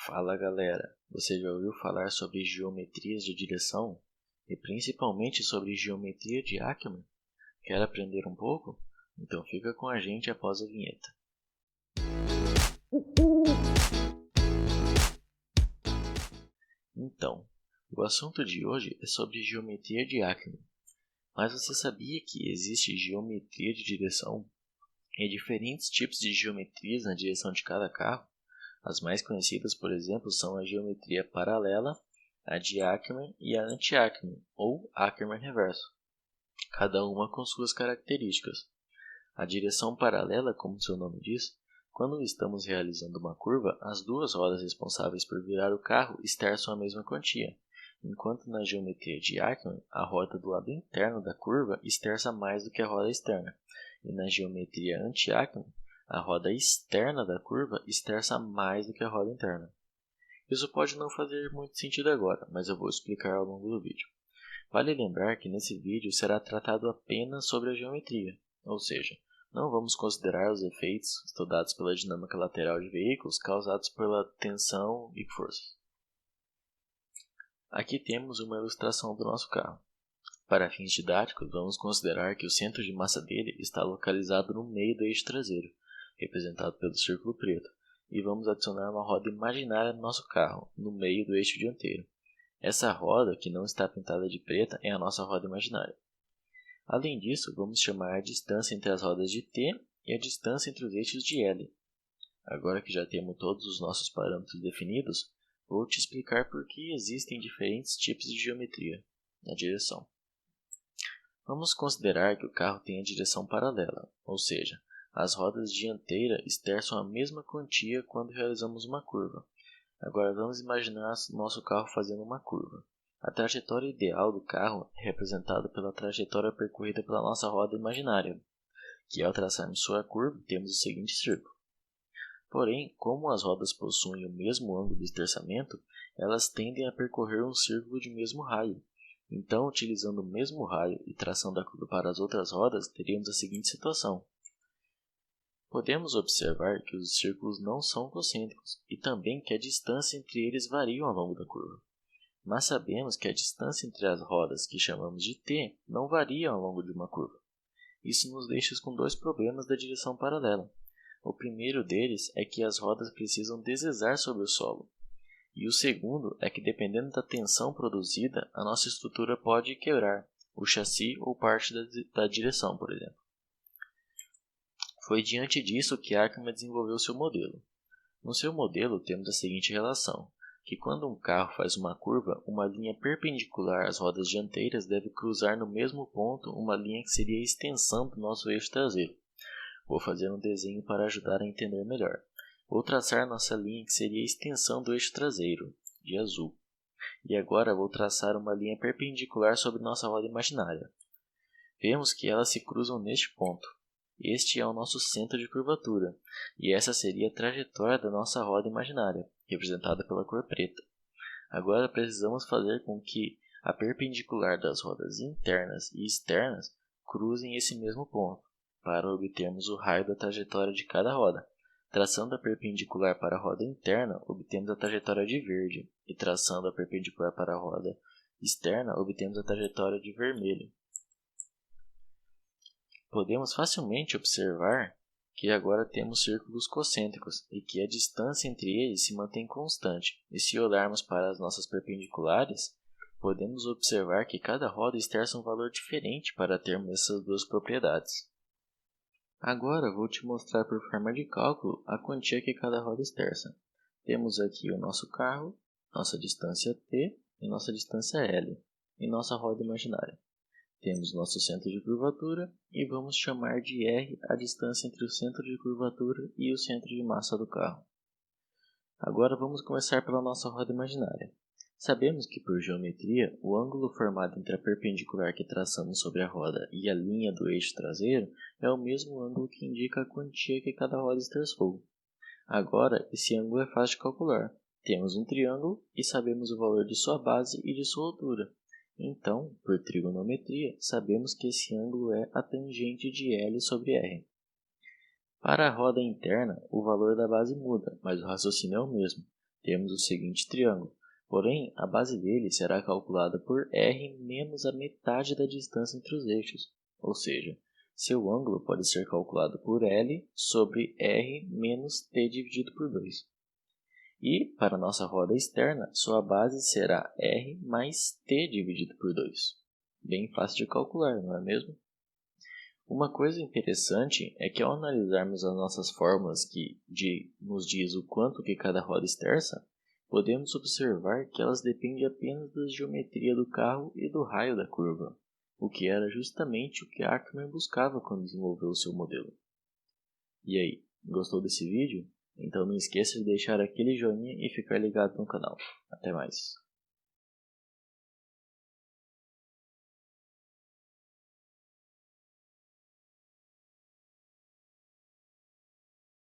Fala galera, você já ouviu falar sobre geometrias de direção? E principalmente sobre geometria de Ackman? Quer aprender um pouco? Então fica com a gente após a vinheta. Então, o assunto de hoje é sobre geometria de Ackman. Mas você sabia que existe geometria de direção? E diferentes tipos de geometrias na direção de cada carro? As mais conhecidas, por exemplo, são a geometria paralela, a de Ackman e a anti-Ackman, ou Ackermann reverso, cada uma com suas características. A direção paralela, como seu nome diz, quando estamos realizando uma curva, as duas rodas responsáveis por virar o carro esterçam a mesma quantia, enquanto na geometria de Ackman, a roda do lado interno da curva esterça mais do que a roda externa, e na geometria anti-Ackman, a roda externa da curva esterça mais do que a roda interna. Isso pode não fazer muito sentido agora, mas eu vou explicar ao longo do vídeo. Vale lembrar que nesse vídeo será tratado apenas sobre a geometria, ou seja, não vamos considerar os efeitos estudados pela dinâmica lateral de veículos causados pela tensão e forças. Aqui temos uma ilustração do nosso carro. Para fins didáticos, vamos considerar que o centro de massa dele está localizado no meio do eixo traseiro, representado pelo círculo preto, e vamos adicionar uma roda imaginária no nosso carro, no meio do eixo dianteiro. Essa roda, que não está pintada de preta, é a nossa roda imaginária. Além disso, vamos chamar a distância entre as rodas de T e a distância entre os eixos de L. Agora que já temos todos os nossos parâmetros definidos, vou te explicar por que existem diferentes tipos de geometria na direção. Vamos considerar que o carro tem a direção paralela, ou seja, as rodas dianteiras esterçam a mesma quantia quando realizamos uma curva. Agora vamos imaginar nosso carro fazendo uma curva. A trajetória ideal do carro é representada pela trajetória percorrida pela nossa roda imaginária, que ao traçarmos sua curva temos o seguinte círculo. Porém, como as rodas possuem o mesmo ângulo de esterçamento, elas tendem a percorrer um círculo de mesmo raio. Então, utilizando o mesmo raio e traçando a curva para as outras rodas, teríamos a seguinte situação. Podemos observar que os círculos não são concêntricos e também que a distância entre eles varia ao longo da curva. Mas sabemos que a distância entre as rodas, que chamamos de T, não varia ao longo de uma curva. Isso nos deixa com dois problemas da direção paralela. O primeiro deles é que as rodas precisam deslizar sobre o solo. E o segundo é que, dependendo da tensão produzida, a nossa estrutura pode quebrar, o chassi ou parte da direção, por exemplo. Foi diante disso que Ackman desenvolveu seu modelo. No seu modelo temos a seguinte relação, que quando um carro faz uma curva, uma linha perpendicular às rodas dianteiras deve cruzar no mesmo ponto uma linha que seria a extensão do nosso eixo traseiro. Vou fazer um desenho para ajudar a entender melhor. Vou traçar nossa linha que seria a extensão do eixo traseiro, de azul. E agora vou traçar uma linha perpendicular sobre nossa roda imaginária. Vemos que elas se cruzam neste ponto. Este é o nosso centro de curvatura, e essa seria a trajetória da nossa roda imaginária, representada pela cor preta. Agora precisamos fazer com que a perpendicular das rodas internas e externas cruzem esse mesmo ponto, para obtermos o raio da trajetória de cada roda. Traçando a perpendicular para a roda interna, obtemos a trajetória de verde, e traçando a perpendicular para a roda externa, obtemos a trajetória de vermelho. Podemos facilmente observar que agora temos círculos concêntricos e que a distância entre eles se mantém constante. E se olharmos para as nossas perpendiculares, podemos observar que cada roda esterça um valor diferente para termos essas duas propriedades. Agora vou te mostrar por forma de cálculo a quantia que cada roda esterça. Temos aqui o nosso carro, nossa distância T e nossa distância L, e nossa roda imaginária. Temos nosso centro de curvatura e vamos chamar de R a distância entre o centro de curvatura e o centro de massa do carro. Agora vamos começar pela nossa roda imaginária. Sabemos que por geometria, o ângulo formado entre a perpendicular que traçamos sobre a roda e a linha do eixo traseiro é o mesmo ângulo que indica a quantia que cada roda esterçou. Agora, esse ângulo é fácil de calcular. Temos um triângulo e sabemos o valor de sua base e de sua altura. Então, por trigonometria, sabemos que esse ângulo é a tangente de L sobre R. Para a roda interna, o valor da base muda, mas o raciocínio é o mesmo. temos o seguinte triângulo, porém a base dele será calculada por r menos a metade da distância entre os eixos, ou seja, seu ângulo pode ser calculado por L sobre R menos T dividido por 2. E, para nossa roda externa, sua base será R mais T dividido por 2. Bem fácil de calcular, não é mesmo? Uma coisa interessante é que ao analisarmos as nossas fórmulas que nos diz o quanto que cada roda esterça, podemos observar que elas dependem apenas da geometria do carro e do raio da curva, o que era justamente o que Ackermann buscava quando desenvolveu o seu modelo. E aí, gostou desse vídeo? Então não esqueça de deixar aquele joinha e ficar ligado no canal. Até mais!